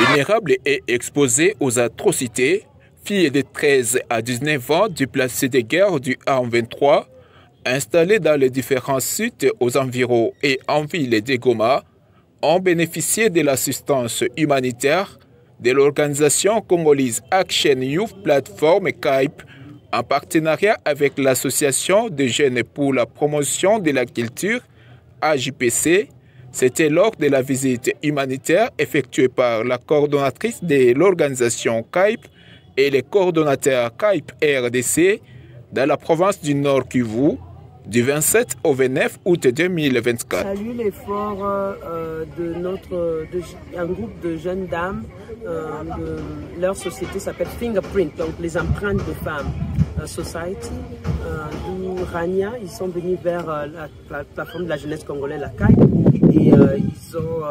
vulnérable et exposée aux atrocités, fille de 13 à 19 ans déplacée de guerre du AM23, installée dans les différents sites aux environs et en ville de Goma, ont bénéficié de l'assistance humanitaire de l'organisation congolaise Action Youth Platform CAIP en partenariat avec l'Association des jeunes pour la promotion de la culture AJPC. C'était lors de la visite humanitaire effectuée par la coordonnatrice de l'organisation CAIP et les coordonnateurs CAIP RDC dans la province du Nord Kivu du 27 au 29 août 2024. Salut l'effort un groupe de jeunes dames. Leur société s'appelle Fingerprint, donc les empreintes de femmes Society. D'où Rania, ils sont venus vers la plateforme de la jeunesse congolaise, la CAIP, et ils ont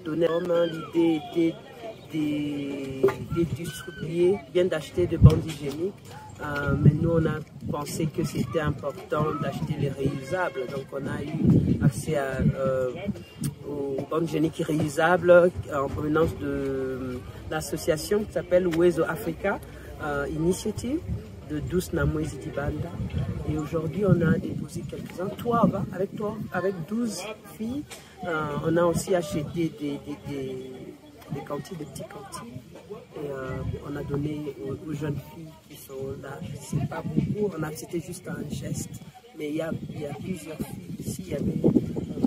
donné l'idée était de distribuer, bien d'acheter des bandes hygiéniques. Mais nous, on a pensé que c'était important d'acheter les réusables. Donc, on a eu accès aux bandes hygiéniques réusables en provenance de l'association qui s'appelle Wezo Africa Initiative de Douce Namoisi Dibanda. Et aujourd'hui, on a déposé quelques-uns. Avec 12 filles, on a aussi acheté des cantines, des petits cantines. Et on a donné aux jeunes filles qui sont là. C'est pas beaucoup, c'était juste un geste. Mais il y a plusieurs filles ici. Il y avait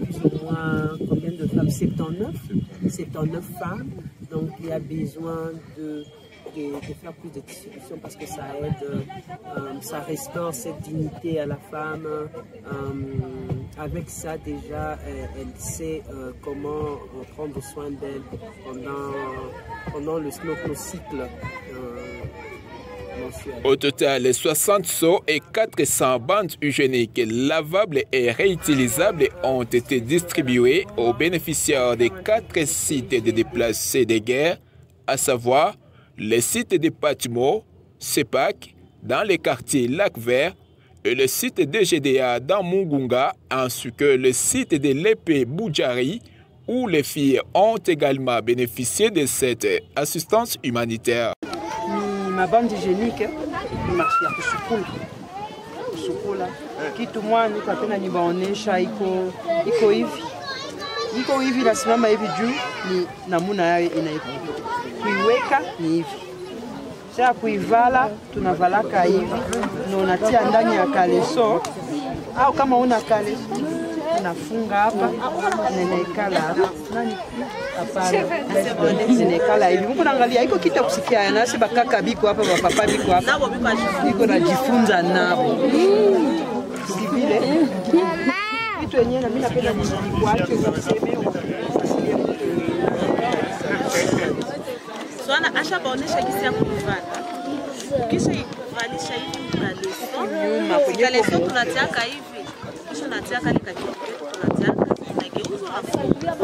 plus ou moins combien de femmes? 79 femmes. Donc il y a besoin de faire plus de distribution parce que ça aide, ça restaure cette dignité à la femme. Avec ça déjà, elle sait comment prendre soin d'elle pendant le cycle mensuel. Au total, 60 seaux et 400 bandes hygiéniques lavables et réutilisables ont été distribués aux bénéficiaires des 4 sites de déplacés de guerre, à savoir les sites de Patimo, Sepak, dans les quartiers Lac Vert, et le site de GDA dans Mugunga, ainsi que le site de l'épée Boudjari, où les filles ont également bénéficié de cette assistance humanitaire. Ma bande hygiénique, il marche à Kusukula. Kitu mwana kapena nibaonesha iko hivi nasimama hivi juu ni namuna yayo inaiva. Kuiweka ni hivi. Sasa kuivala tunavalaka hivi na unatia ndani ya kaleso au kama una kaleso unafunga hapa na inaikala hapa. Hapana. Zinaikala hivi. Mungu naangalia iko kita kusikia na sisi bakaka biko hapa bapapa biko hapa. Biko najifunza nabo. Sivile. Kitu yenyewe na mimi napenda kuacha usemeo. Swana asha baonesha kisi ya kuivana. Kisha ikuvalisha hivi kaleso. Kaleso tunatiaka hivi. Kisha tunatiaka ni kakipiketu tunatiaka. Inageuza unafunga.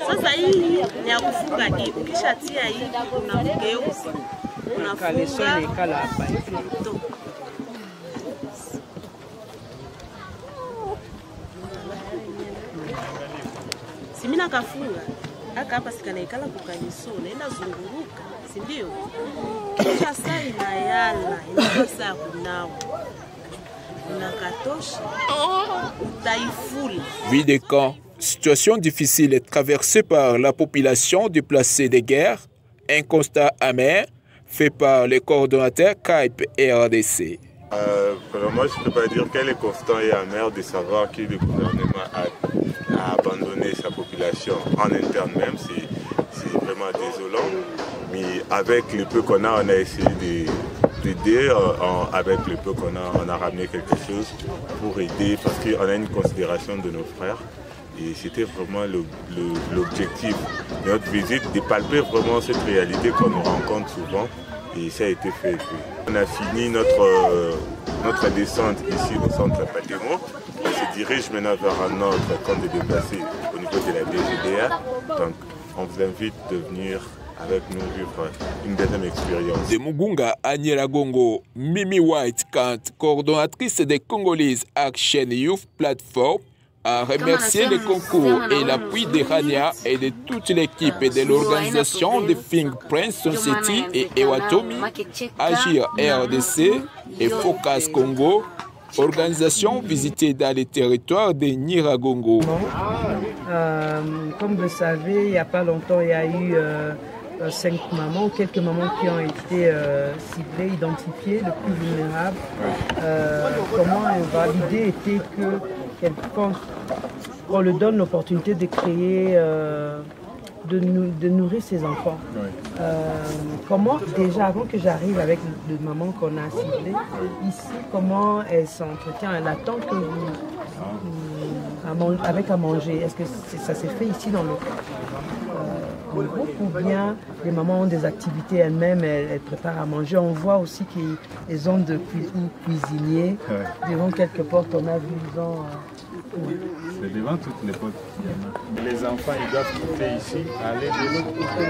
Sasa hii ni ya kufunga hivi. Kisha tia hivi unageuza. Unafunga. Kaleso ni kala hapa hivi. Simina kafunga. Haka hapa sikanaikala kukaliso, naenda zunguruka, si ndio? Kisha saa inayala, inakuwa saa kunawa. Unakatosha, utaifuli. Vie des camps, situation difficile traversée par la population déplacée de guerre, un constat amer fait par les coordonnateurs CAIP et RDC. Moi, je ne peux pas dire quel est constant et amer de savoir que le gouvernement a abandonné sa population en interne même, c'est vraiment désolant. Mais avec le peu qu'on a, on a essayé d'aider. Avec le peu qu'on a, on a ramené quelque chose pour aider parce qu'on a une considération de nos frères. Et c'était vraiment l'objectif de notre visite, de palper vraiment cette réalité qu'on nous rencontre souvent. Et ça a été fait. On a fini notre descente ici au centre Patemo. On se dirige maintenant vers un autre camp de déplacés au niveau de la DGDA. Donc on vous invite de venir avec nous vivre une deuxième expérience. De Mugunga à Nyiragongo, Mimi White Kant, coordonnatrice des Congolese Action Youth Platform, a remercié le concours et l'appui de Rania et de toute l'équipe de l'organisation de Fingerprint Society et Ewatomi, Agir RDC et Focus Congo, organisation visitée dans les territoires de Nyiragongo. Comme vous le savez, il n'y a pas longtemps, il y a eu 5 mamans, quelques mamans qui ont été ciblées, identifiées, les plus vulnérables. L'idée était qu'on leur donne l'opportunité de créer, de nourrir ses enfants. Oui. Comment, déjà, avant que j'arrive avec les mamans qu'on a ciblées, ici, comment elles s'entretiennent? Elle attend que avec à manger. Est-ce que ça s'est fait ici dans le groupe ou bien les mamans ont des activités elles-mêmes, elles préparent à manger? On voit aussi qu'ils ont de cuisiniers. Ouais. Devant quelques portes, on a vu, ils ont... C'est devant toutes les portes. Les enfants, ils doivent quitter ici, aller de l'autre côté,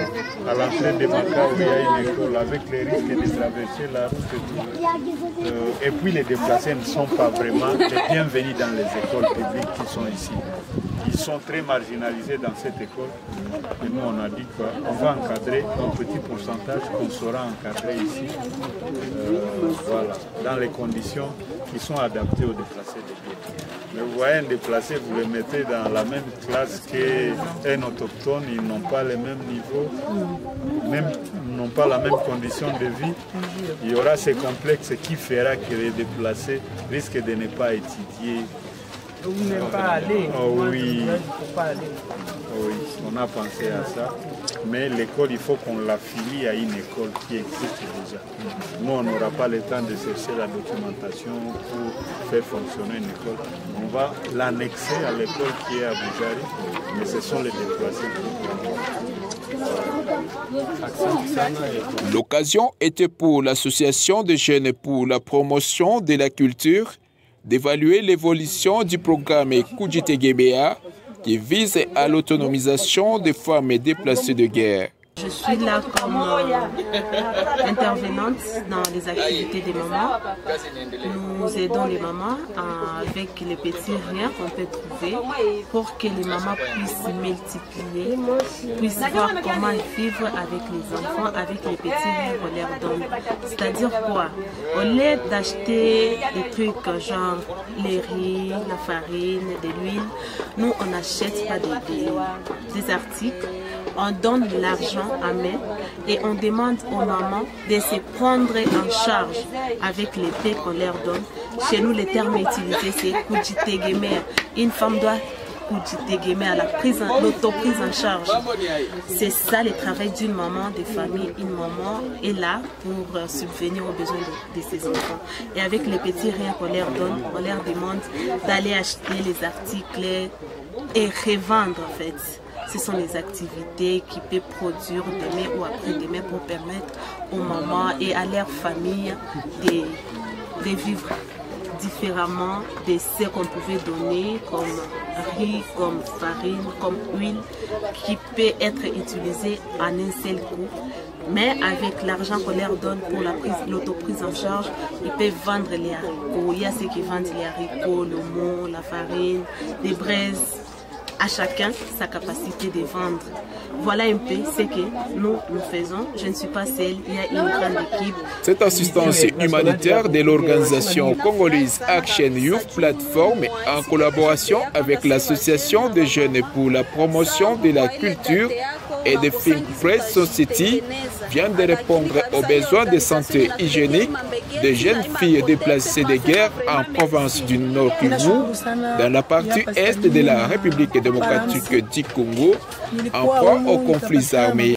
à l'entrée de Maka où il y a une école, avec les risques de traverser la route et tout. Et puis les déplacés ne sont pas vraiment les bienvenus dans les écoles publiques qui sont ici. Ils sont très marginalisés dans cette école. Et nous, on a dit qu'on va encadrer un petit pourcentage qu'on saura encadrer ici, voilà, dans les conditions qui sont adaptées aux déplacés de guerre. Mais vous voyez, un déplacé, vous le mettez dans la même classe qu'un autochtone, ils n'ont pas le même niveau, n'ont pas la même condition de vie. Il y aura ce complexe qui fera que les déplacés risquent de ne pas étudier. Ou même pas aller. Oh, oui. Il ne faut pas aller. Oui, on a pensé à ça. Mais l'école, il faut qu'on l'affilie à une école qui existe déjà. Nous, on n'aura pas le temps de chercher la documentation pour faire fonctionner une école. On va l'annexer à l'école qui est à Boujari, mais ce sont les déplacés. L'occasion était pour l'association des jeunes pour la promotion de la culture d'évaluer l'évolution du programme Kujitegemea qui vise à l'autonomisation des femmes déplacées de guerre. Je suis là comme intervenante dans les activités des mamans. Nous aidons les mamans avec les petits riens qu'on peut trouver pour que les mamans puissent multiplier, puissent voir comment vivre avec les enfants, avec les petits riens qu'on leur donne. C'est-à-dire quoi? Au lieu d'acheter des trucs genre les riz, la farine, de l'huile, nous on n'achète pas des articles. On donne de l'argent à main et on demande aux mamans de se prendre en charge avec les paix qu'on leur donne. Chez nous, les termes utilisés, c'est Kujitegemea. Une femme doit Kujitegemea, l'autoprise en charge. C'est ça le travail d'une maman de famille. Une maman est là pour subvenir aux besoins de ses enfants. Et avec les petits riens qu'on leur donne, on leur demande d'aller acheter les articles et revendre en fait. Ce sont les activités qui peuvent produire demain ou après-demain pour permettre aux mamans et à leurs familles de vivre différemment de ce qu'on pouvait donner comme riz, comme farine, comme huile, qui peut être utilisé en un seul coup. Mais avec l'argent qu'on leur donne pour l'autoprise en charge, ils peuvent vendre les haricots. Il y a ceux qui vendent les haricots, le mou, la farine, les braises. À chacun sa capacité de vendre. Voilà un peu ce que nous faisons. Je ne suis pas seule, il y a une grande équipe. Cette assistance humanitaire de l'organisation congolaise Action Youth Platform en collaboration avec l'association des jeunes pour la promotion de la culture et de Fingerprint Society vient de répondre aux besoins de santé hygiénique des jeunes filles déplacées de guerre en province du Nord Kivu, dans la partie est de la République démocratique du Congo, en proie aux conflits armés.